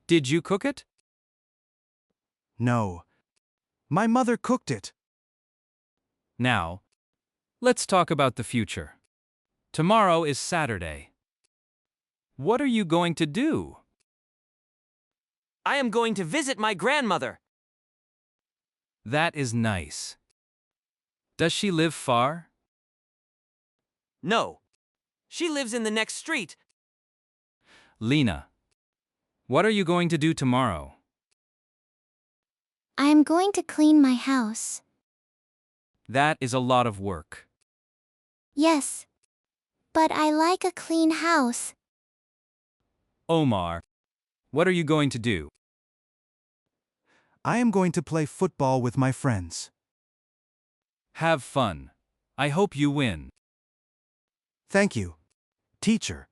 Did you cook it? No. My mother cooked it. Now, let's talk about the future. Tomorrow is Saturday. What are you going to do? I am going to visit my grandmother. That is nice. Does she live far? No. She lives in the next street. Lena, what are you going to do tomorrow? I am going to clean my house. That is a lot of work. Yes. But I like a clean house. Omar, what are you going to do? I am going to play football with my friends. Have fun. I hope you win. Thank you, teacher.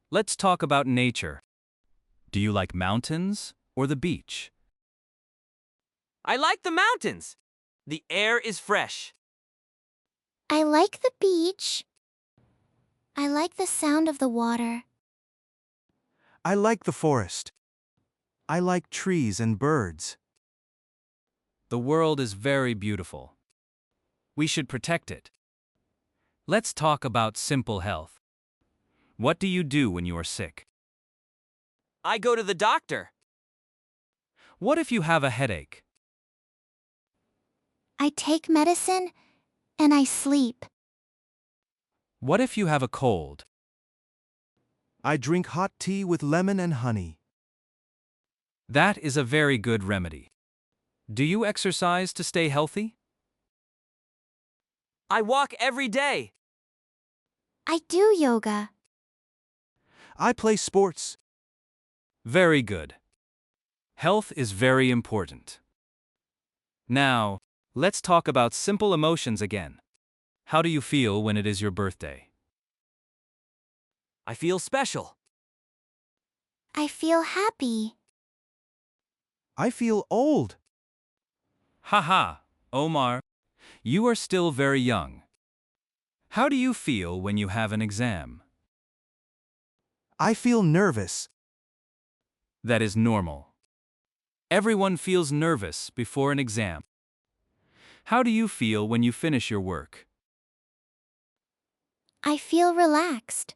Let's talk about nature. Do you like mountains or the beach? I like the mountains. The air is fresh. I like the beach. I like the sound of the water. I like the forest. I like trees and birds. The world is very beautiful. We should protect it. Let's talk about simple health. What do you do when you are sick? I go to the doctor. What if you have a headache? I take medicine and I sleep. What if you have a cold? I drink hot tea with lemon and honey. That is a very good remedy. Do you exercise to stay healthy? I walk every day. I do yoga. I play sports. Very good. Health is very important. Now, let's talk about simple emotions again. How do you feel when it is your birthday? I feel special. I feel happy. I feel old. Haha, Omar, you are still very young. How do you feel when you have an exam? I feel nervous. That is normal. Everyone feels nervous before an exam. How do you feel when you finish your work? I feel relaxed.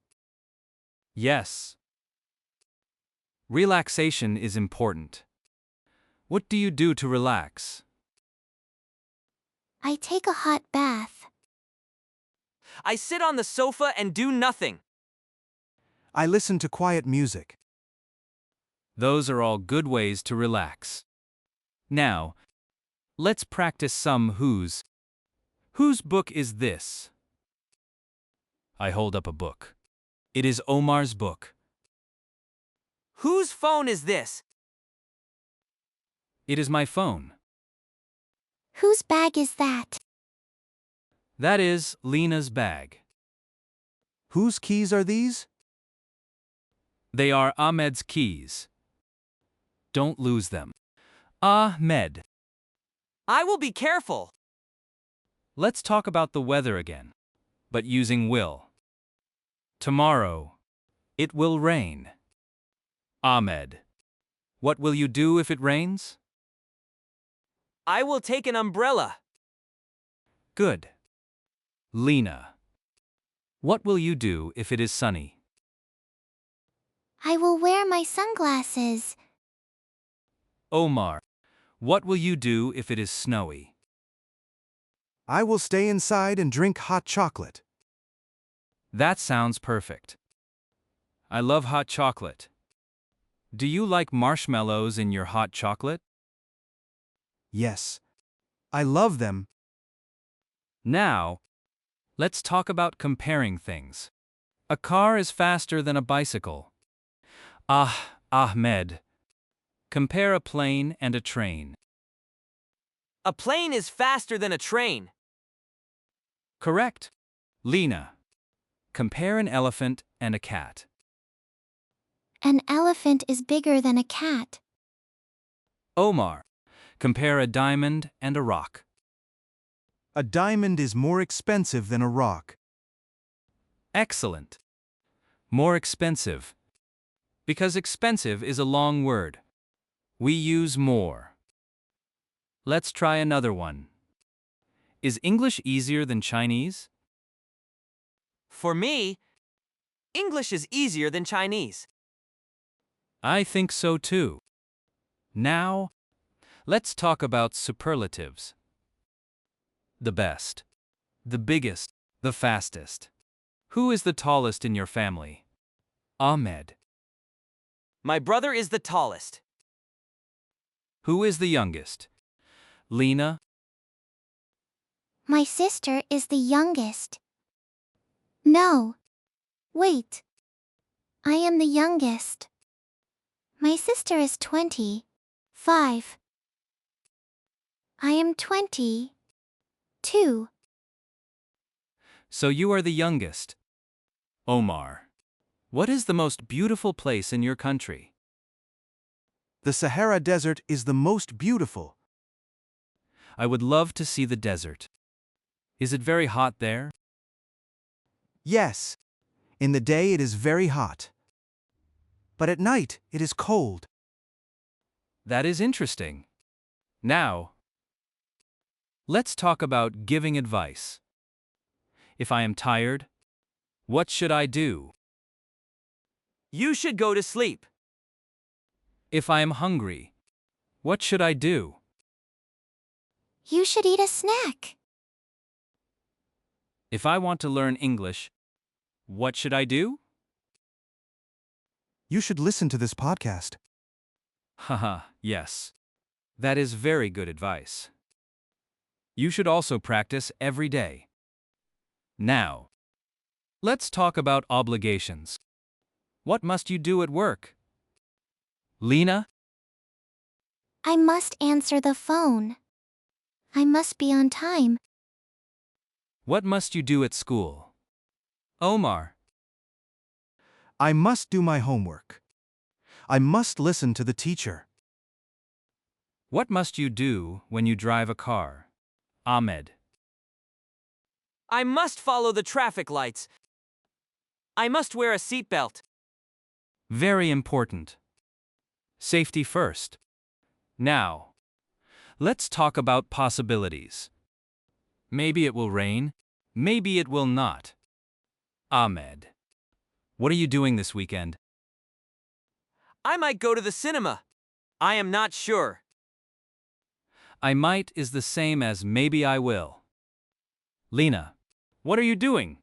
Yes. Relaxation is important. What do you do to relax? I take a hot bath. I sit on the sofa and do nothing. I listen to quiet music. Those are all good ways to relax. Now, let's practice some whose. Whose book is this? I hold up a book. It is Omar's book. Whose phone is this? It is my phone. Whose bag is that? That is Lena's bag. Whose keys are these? They are Ahmed's keys. Don't lose them. Ahmed. I will be careful. Let's talk about the weather again, but using will. Tomorrow, it will rain. Ahmed. What will you do if it rains? I will take an umbrella. Good. Lena. What will you do if it is sunny? I will wear my sunglasses. Omar. What will you do if it is snowy? I will stay inside and drink hot chocolate. That sounds perfect. I love hot chocolate. Do you like marshmallows in your hot chocolate? Yes. I love them. Now, let's talk about comparing things. A car is faster than a bicycle. Ahmed. Compare a plane and a train. A plane is faster than a train. Correct. Lena. Compare an elephant and a cat. An elephant is bigger than a cat. Omar. Compare a diamond and a rock. A diamond is more expensive than a rock. Excellent. More expensive. Because expensive is a long word. We use more. Let's try another one. Is English easier than Chinese? For me, English is easier than Chinese. I think so too. Now, let's talk about superlatives. The best, the biggest, the fastest. Who is the tallest in your family? Ahmed. My brother is the tallest. Who is the youngest? Lena. My sister is the youngest. No. Wait. I am the youngest. My sister is 25. I am 22. So you are the youngest. Omar. What is the most beautiful place in your country? The Sahara Desert is the most beautiful. I would love to see the desert. Is it very hot there? Yes. In the day it is very hot. But at night it is cold. That is interesting. Now, let's talk about giving advice. If I am tired, what should I do? You should go to sleep. If I am hungry, what should I do? You should eat a snack. If I want to learn English, what should I do? You should listen to this podcast. Haha, yes. That is very good advice. You should also practice every day. Now, let's talk about obligations. What must you do at work? Lena? I must answer the phone. I must be on time. What must you do at school? Omar? I must do my homework. I must listen to the teacher. What must you do when you drive a car? Ahmed? I must follow the traffic lights. I must wear a seatbelt. Very important. Safety first. Now, let's talk about possibilities. Maybe it will rain, maybe it will not. Ahmed, what are you doing this weekend? I might go to the cinema. I am not sure. I might is the same as maybe I will. Lena, what are you doing?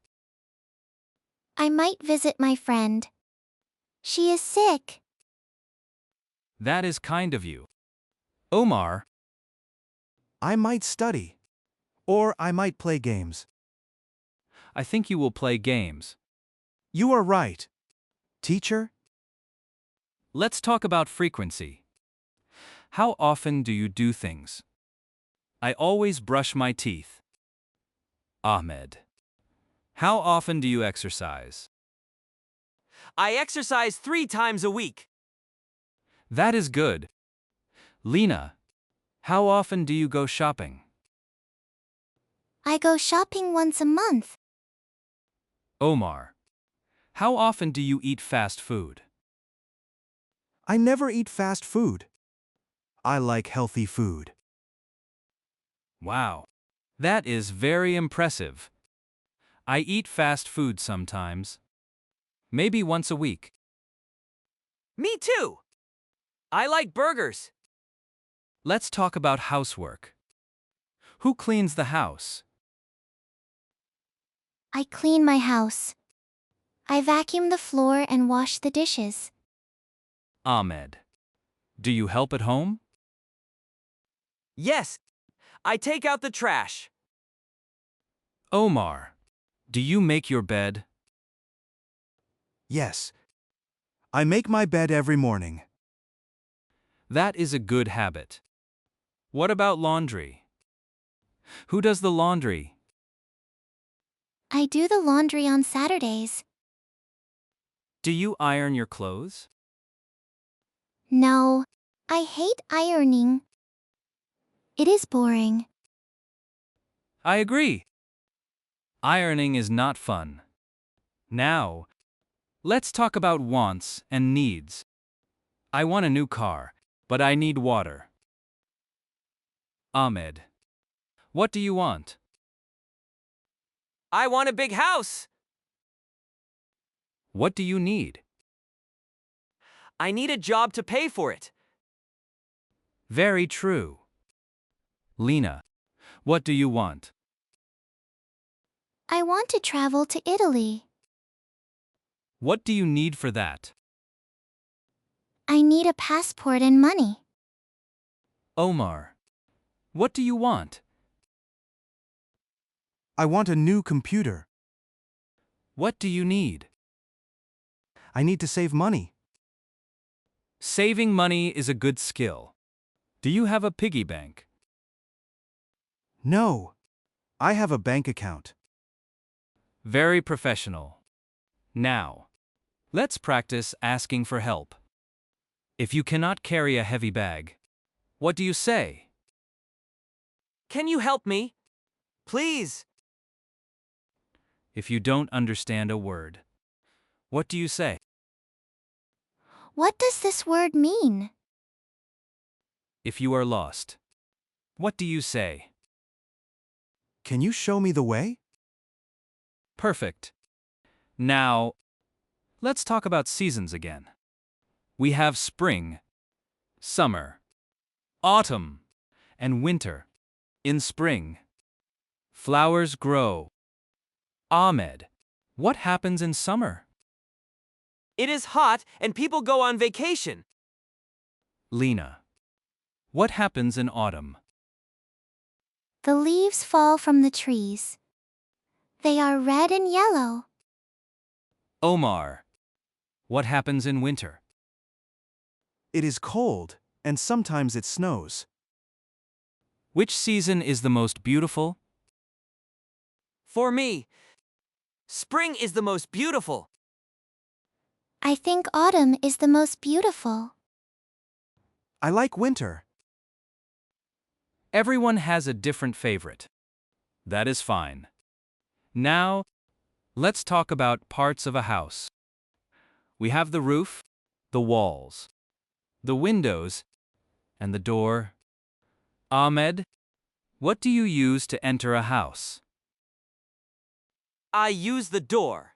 I might visit my friend. She is sick. That is kind of you. Omar, I might study. Or I might play games. I think you will play games. You are right. Teacher? Let's talk about frequency. How often do you do things? I always brush my teeth. Ahmed, how often do you exercise? I exercise 3 times a week. That is good. Lena, how often do you go shopping? I go shopping once a month. Omar, how often do you eat fast food? I never eat fast food. I like healthy food. Wow, that is very impressive. I eat fast food sometimes. Maybe once a week. Me too. I like burgers. Let's talk about housework. Who cleans the house? I clean my house. I vacuum the floor and wash the dishes. Ahmed, do you help at home? Yes. I take out the trash. Omar, do you make your bed? Yes. I make my bed every morning. That is a good habit. What about laundry? Who does the laundry? I do the laundry on Saturdays. Do you iron your clothes? No. I hate ironing. It is boring. I agree. Ironing is not fun. Now, Let's talk about wants and needs. I want a new car, but I need water. Ahmed. What do you want? I want a big house. What do you need? I need a job to pay for it. Very true. Lena. What do you want? I want to travel to Italy. What do you need for that? I need a passport and money. Omar. What do you want? I want a new computer. What do you need? I need to save money. Saving money is a good skill. Do you have a piggy bank? No. I have a bank account. Very professional. Now, let's practice asking for help. If you cannot carry a heavy bag, what do you say? Can you help me? Please. If you don't understand a word, what do you say? What does this word mean? If you are lost, what do you say? Can you show me the way? Perfect. Now, let's talk about seasons again. We have spring, summer, autumn, and winter. In spring, flowers grow. Ahmed, what happens in summer? It is hot and people go on vacation. Lena, what happens in autumn? The leaves fall from the trees. They are red and yellow. Omar, what happens in winter? It is cold, and sometimes it snows. Which season is the most beautiful? For me, spring is the most beautiful. I think autumn is the most beautiful. I like winter. Everyone has a different favorite. That is fine. Now, let's talk about parts of a house. We have the roof, the walls, the windows, and the door. Ahmed, what do you use to enter a house? I use the door.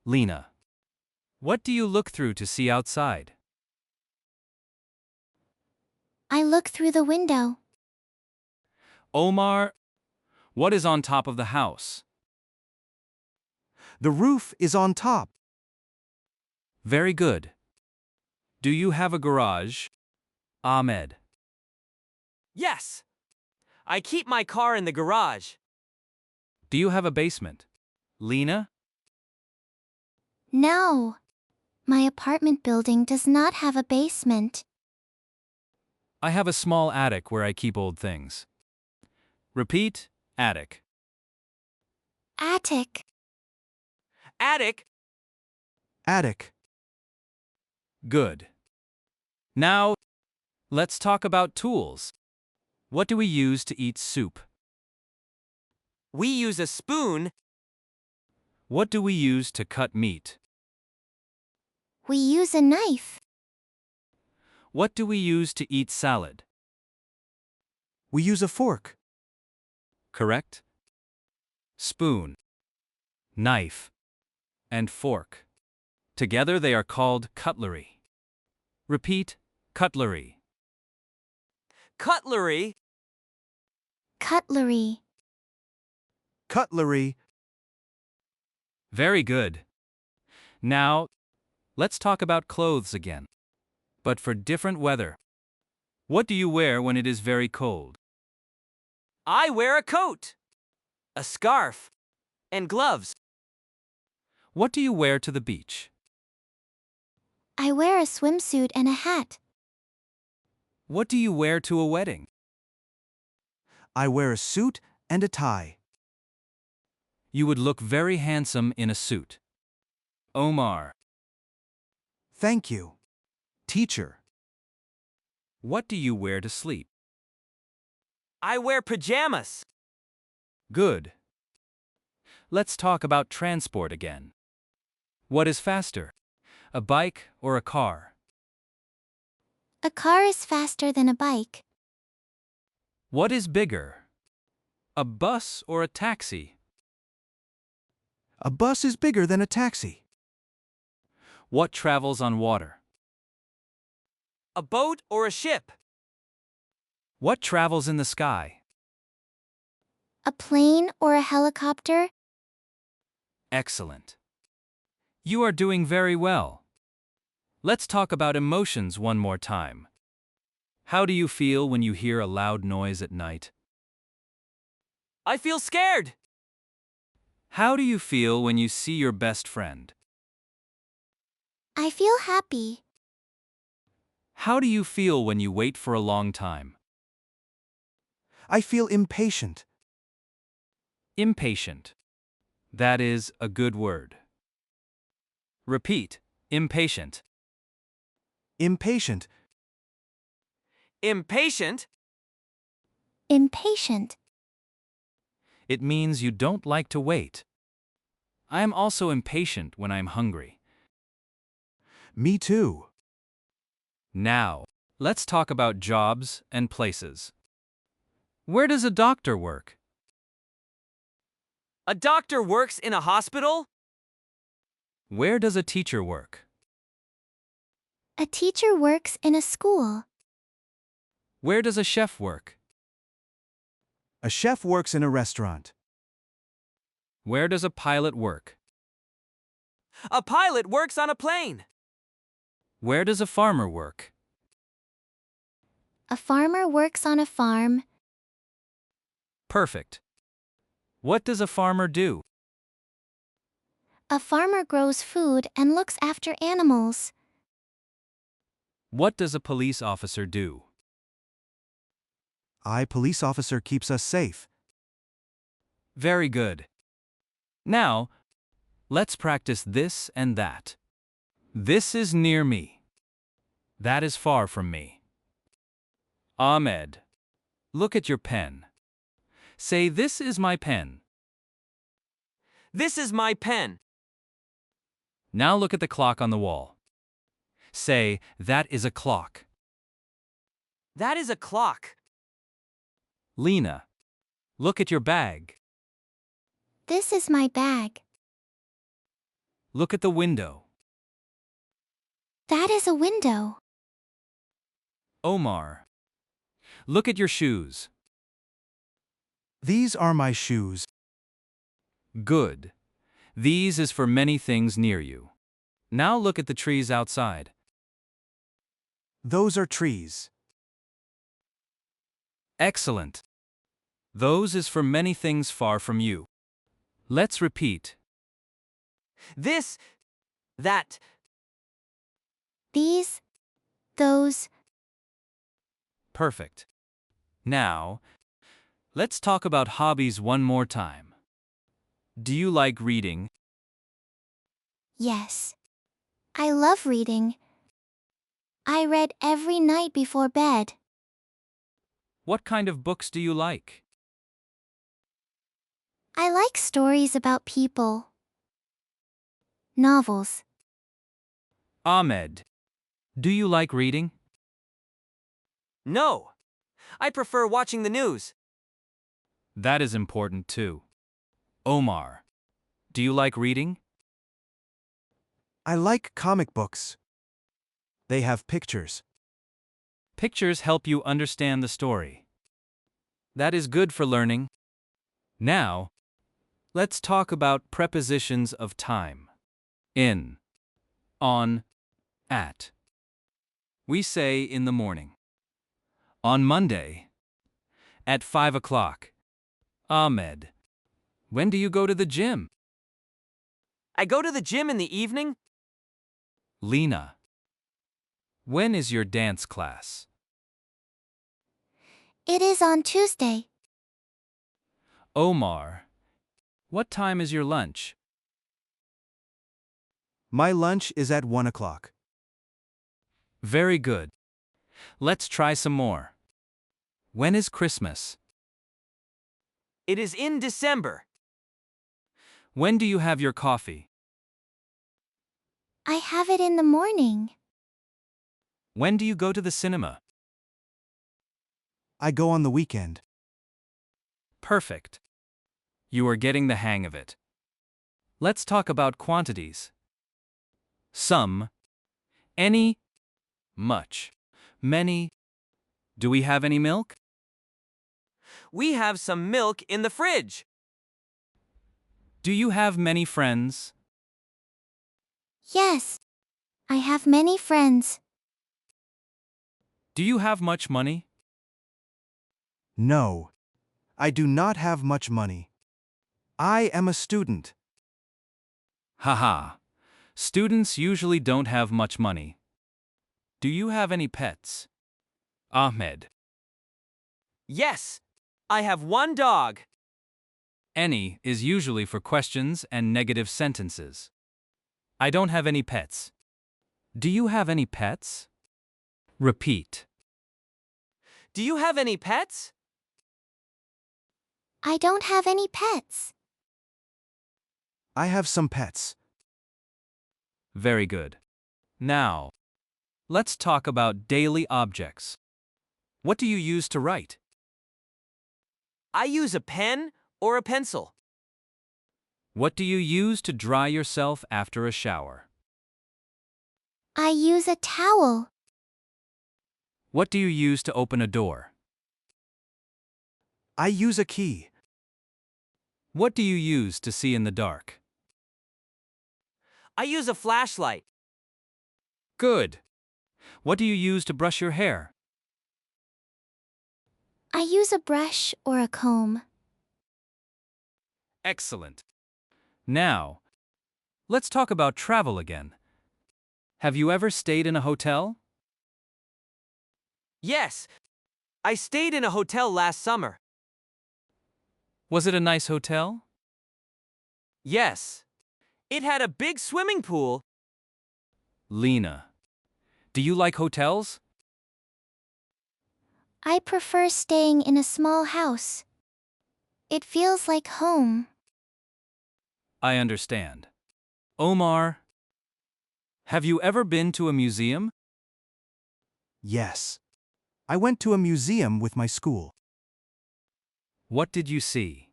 Lena, what do you look through to see outside? I look through the window. Omar, what is on top of the house? The roof is on top. Very good. Do you have a garage? Ahmed. Yes. I keep my car in the garage. Do you have a basement? Lena? No. My apartment building does not have a basement. I have a small attic where I keep old things. Repeat, attic. Attic. Attic. Attic. Good. Now, let's talk about tools. What do we use to eat soup? We use a spoon. What do we use to cut meat? We use a knife. What do we use to eat salad? We use a fork. Correct? Spoon, knife, and fork. Together they are called cutlery. Repeat, cutlery. Cutlery. Cutlery. Cutlery. Very good. Now, let's talk about clothes again. But for different weather. What do you wear when it is very cold? I wear a coat, a scarf, and gloves. What do you wear to the beach? I wear a swimsuit and a hat. What do you wear to a wedding? I wear a suit and a tie. You would look very handsome in a suit. Omar, Thank you. Teacher. what do you wear to sleep? I wear pajamas. Good. Let's talk about transport again. What is faster? A bike or a car? A car is faster than a bike. What is bigger? A bus or a taxi? A bus is bigger than a taxi. What travels on water? A boat or a ship? What travels in the sky? A plane or a helicopter? Excellent. You are doing very well. Let's talk about emotions one more time. How do you feel when you hear a loud noise at night? I feel scared. How do you feel when you see your best friend? I feel happy. How do you feel when you wait for a long time? I feel impatient. Impatient. That is a good word. Repeat, impatient. Impatient. Impatient? Impatient. It means you don't like to wait. I am also impatient when I am hungry. Me too. Now, let's talk about jobs and places. Where does a doctor work? A doctor works in a hospital? Where does a teacher work? A teacher works in a school. Where does a chef work? A chef works in a restaurant. Where does a pilot work? A pilot works on a plane. Where does a farmer work? A farmer works on a farm. Perfect. What does a farmer do? A farmer grows food and looks after animals. What does a police officer do? Police officer keeps us safe. Very good. Now, let's practice this and that. This is near me. That is far from me. Ahmed, look at your pen. Say, this is my pen. This is my pen. Now look at the clock on the wall. Say, that is a clock. That is a clock. Lena, look at your bag. This is my bag. Look at the window. That is a window. Omar, look at your shoes. These are my shoes. Good. These is for many things near you. Now look at the trees outside. Those are trees. Excellent. Those is for many things far from you. Let's repeat. This, that. These, those. Perfect. Now, let's talk about hobbies one more time. Do you like reading? Yes. I love reading. I read every night before bed. What kind of books do you like? I like stories about people. Novels. Ahmed, do you like reading? No. I prefer watching the news. That is important too. Omar, do you like reading? I like comic books. They have pictures. Pictures help you understand the story. That is good for learning. Now, let's talk about prepositions of time. In, on, at. We say in the morning. On Monday. At 5 o'clock. Ahmed, when do you go to the gym? I go to the gym in the evening. Lena, when is your dance class? It is on Tuesday. Omar, what time is your lunch? My lunch is at 1 o'clock. Very good. Let's try some more. When is Christmas? It is in December. When do you have your coffee? I have it in the morning. When do you go to the cinema? I go on the weekend. Perfect. You are getting the hang of it. Let's talk about quantities. Some, any, much, many. Do we have any milk? We have some milk in the fridge. Do you have many friends? Yes. I have many friends. Do you have much money? No. I do not have much money. I am a student. Haha. Students usually don't have much money. Do you have any pets? Ahmed. Yes. I have one dog. Any is usually for questions and negative sentences. I don't have any pets. Do you have any pets? Repeat. Do you have any pets? I don't have any pets. I have some pets. Very good. Now, let's talk about daily objects. What do you use to write? I use a pen or a pencil. What do you use to dry yourself after a shower? I use a towel. What do you use to open a door? I use a key. What do you use to see in the dark? I use a flashlight. Good. What do you use to brush your hair? I use a brush or a comb. Excellent. Now, let's talk about travel again. Have you ever stayed in a hotel? Yes. I stayed in a hotel last summer. Was it a nice hotel? Yes. It had a big swimming pool. Lena, do you like hotels? I prefer staying in a small house. It feels like home. I understand. Omar, have you ever been to a museum? Yes. I went to a museum with my school. What did you see?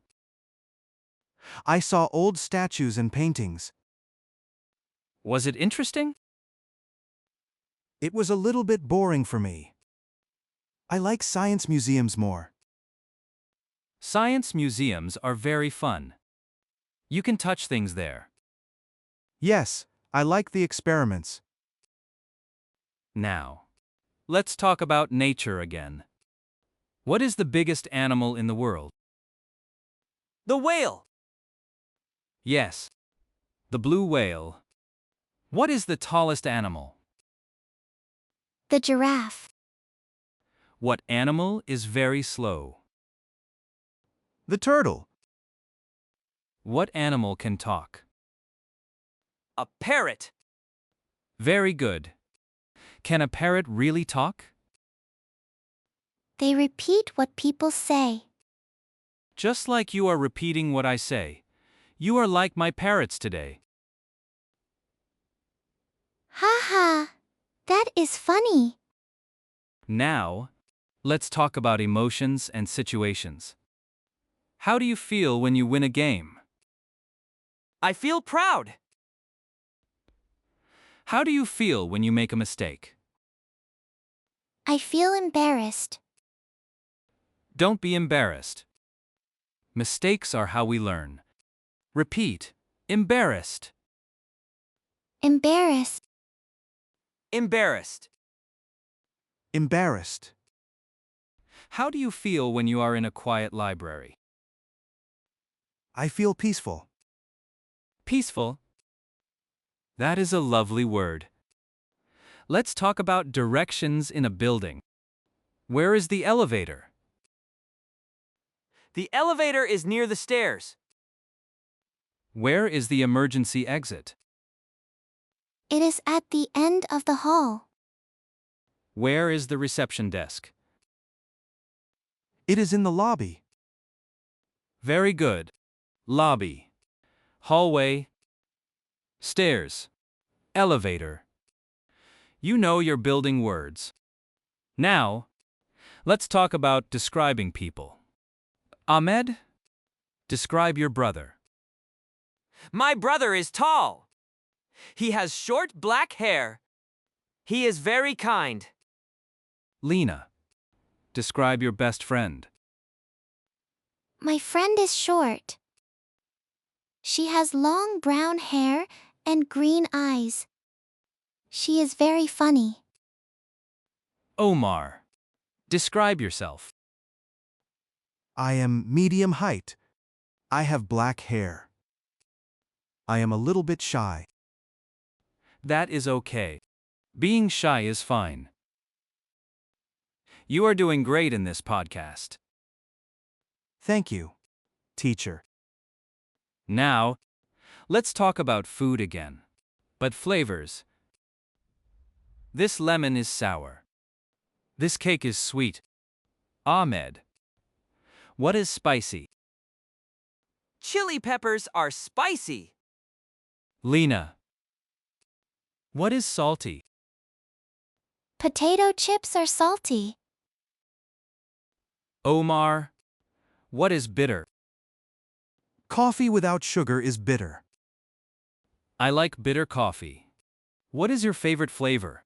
I saw old statues and paintings. Was it interesting? It was a little bit boring for me. I like science museums more. Science museums are very fun. You can touch things there. Yes, I like the experiments. Now, let's talk about nature again. What is the biggest animal in the world? The whale. Yes, the blue whale. What is the tallest animal? The giraffe. What animal is very slow? The turtle. What animal can talk? A parrot. Very good. Can a parrot really talk? They repeat what people say. Just like you are repeating what I say. You are like my parrots today. Ha ha. That is funny. Now, let's talk about emotions and situations. How do you feel when you win a game? I feel proud. How do you feel when you make a mistake? I feel embarrassed. Don't be embarrassed. Mistakes are how we learn. Repeat, embarrassed. Embarrassed. Embarrassed. Embarrassed. How do you feel when you are in a quiet library? I feel peaceful. Peaceful. That is a lovely word. Let's talk about directions in a building. Where is the elevator? The elevator is near the stairs. Where is the emergency exit? It is at the end of the hall. Where is the reception desk? It is in the lobby. Very good. Lobby. Hallway. Stairs. Elevator. You know you're building words. Now, let's talk about describing people. Ahmed, describe your brother. My brother is tall. He has short black hair. He is very kind. Lena, describe your best friend. My friend is short. She has long brown hair and green eyes. She is very funny. Omar, describe yourself. I am medium height. I have black hair. I am a little bit shy. That is okay. Being shy is fine. You are doing great in this podcast. Thank you, teacher. Now, let's talk about food again. But flavors. This lemon is sour. This cake is sweet. Ahmed, what is spicy? Chili peppers are spicy. Lena, what is salty? Potato chips are salty. Omar, what is bitter? Coffee without sugar is bitter. I like bitter coffee. What is your favorite flavor?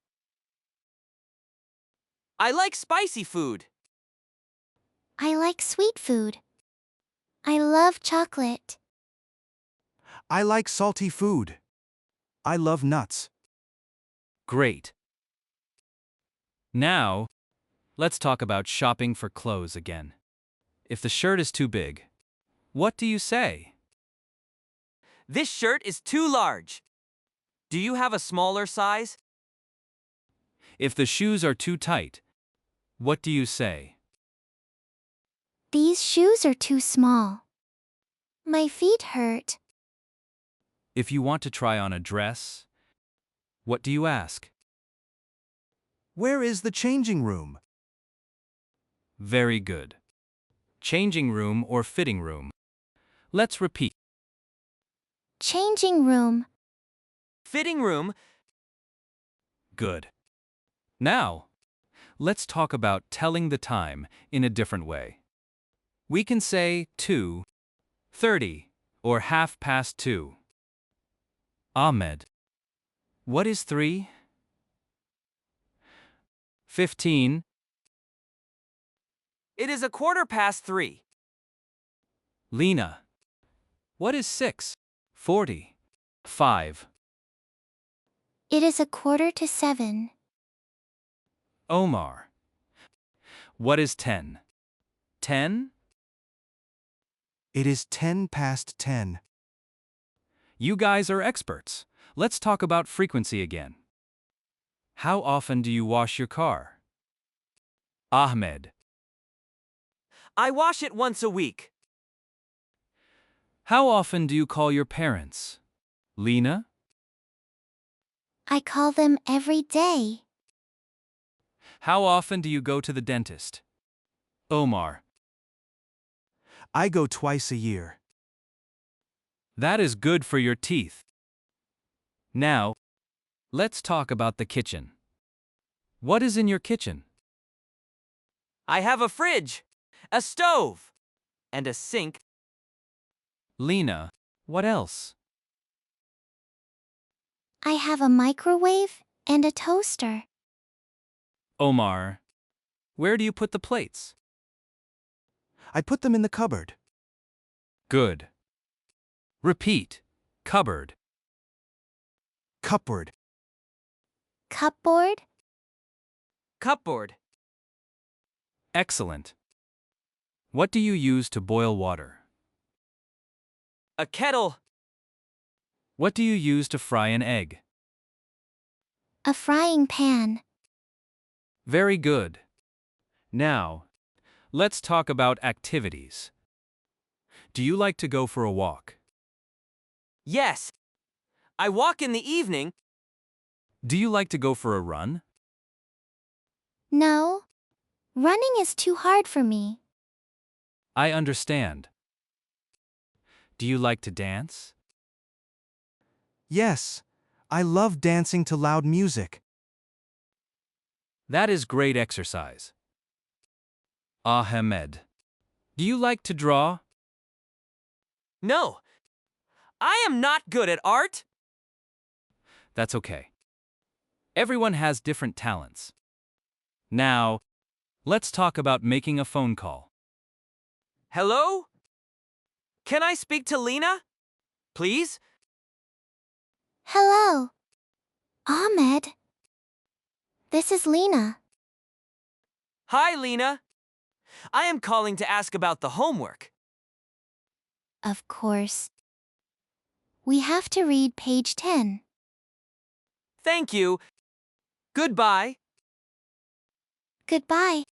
I like spicy food. I like sweet food. I love chocolate. I like salty food. I love nuts. Great. Now, let's talk about shopping for clothes again. If the shirt is too big, what do you say? This shirt is too large. Do you have a smaller size? If the shoes are too tight, what do you say? These shoes are too small. My feet hurt. If you want to try on a dress, what do you ask? Where is the changing room? Very good. Changing room or fitting room. Let's repeat. Changing room. Fitting room. Good. Now, let's talk about telling the time in a different way. We can say 2:30 or 2:30. Ahmed, what is 3:15? It is 3:15. Lena, what is 6:45? It is 6:45. Omar, what is 10:10? It is 10 past 10. You guys are experts. Let's talk about frequency again. How often do you wash your car? Ahmed, I wash it once a week. how often do you call your parents? Lena, I call them every day. how often do you go to the dentist? Omar, I go twice a year. that is good for your teeth. Now, let's talk about the kitchen. What is in your kitchen? I have a fridge, a stove, and a sink. Lena, what else? I have a microwave and a toaster. Omar, where do you put the plates? I put them in the cupboard. Good. Repeat. Cupboard. Cupboard. Cupboard. Cupboard. Excellent. What do you use to boil water? A kettle. What do you use to fry an egg? A frying pan. Very good. Now, let's talk about activities. Do you like to go for a walk? Yes. I walk in the evening. Do you like to go for a run? No. Running is too hard for me. I understand. Do you like to dance? Yes, I love dancing to loud music. That is great exercise. Ahmed, do you like to draw? No, I am not good at art. That's okay. Everyone has different talents. Now, let's talk about making a phone call. Hello? Can I speak to Lena? Please? Hello. Ahmed. This is Lena. Hi, Lena. I am calling to ask about the homework. Of course. We have to read page 10. Thank you. Goodbye. Goodbye.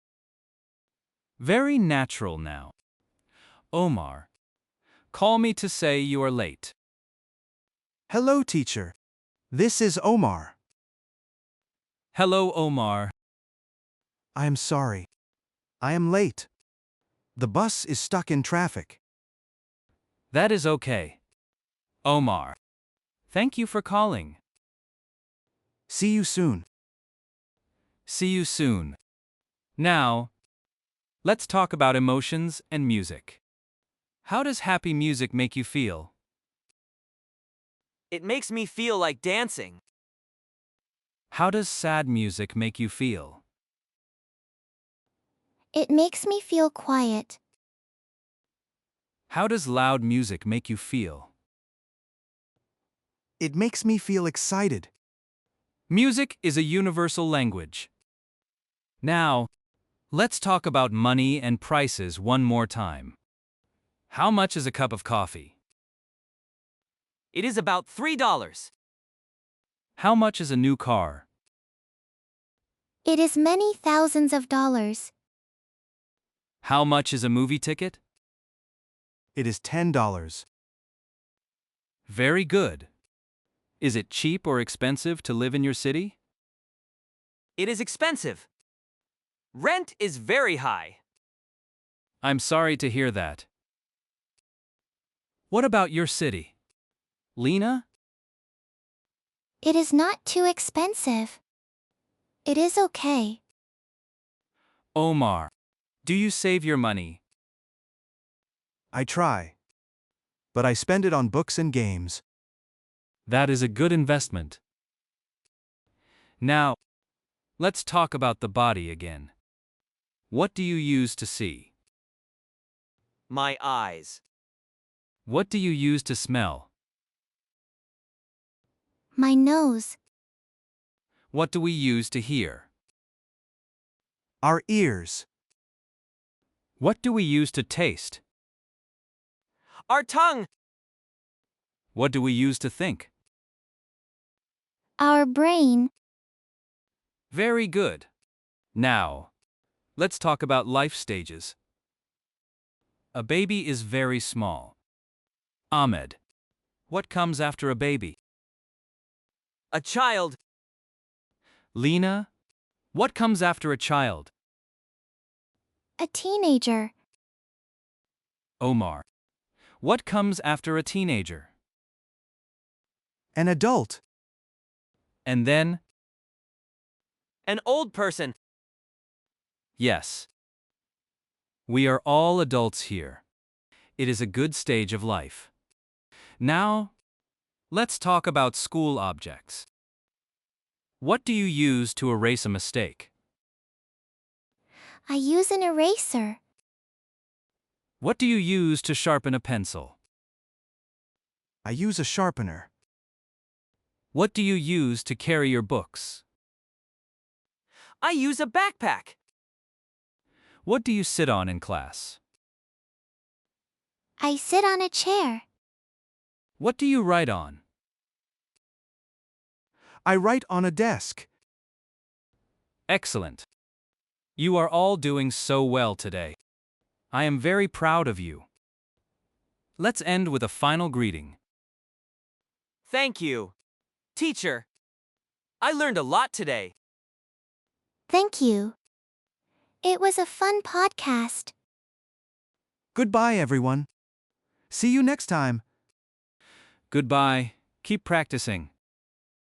Very natural now. Omar, call me to say you are late. Hello, teacher. This is Omar. Hello, Omar. I am sorry. I am late. The bus is stuck in traffic. That is okay. Omar, thank you for calling. See you soon. See you soon. Now, let's talk about emotions and music. How does happy music make you feel? It makes me feel like dancing. How does sad music make you feel? It makes me feel quiet. How does loud music make you feel? It makes me feel excited. Music is a universal language. Now, let's talk about money and prices one more time. How much is a cup of coffee? It is about $3. How much is a new car? It is many thousands of dollars. How much is a movie ticket? It is $10. Very good. Is it cheap or expensive to live in your city? It is expensive. Rent is very high. I'm sorry to hear that. What about your city? Lena? It is not too expensive. It is okay. Omar, do you save your money? I try. But I spend it on books and games. That is a good investment. Now, let's talk about the body again. What do you use to see? My eyes. What do you use to smell? My nose. What do we use to hear? Our ears. What do we use to taste? Our tongue. What do we use to think? Our brain. Very good. Now, let's talk about life stages. A baby is very small. Ahmed, what comes after a baby? A child. Lena, what comes after a child? A teenager. Omar, what comes after a teenager? An adult. And then, An old person. yes. We are all adults here. It is a good stage of life. Now, let's talk about school objects. What do you use to erase a mistake? I use an eraser. What do you use to sharpen a pencil? I use a sharpener. What do you use to carry your books? I use a backpack. What do you sit on in class? I sit on a chair. What do you write on? I write on a desk. Excellent. You are all doing so well today. I am very proud of you. Let's end with a final greeting. Thank you. Teacher. I learned a lot today. Thank you. It was a fun podcast. Goodbye, everyone. See you next time. Goodbye. Keep practicing.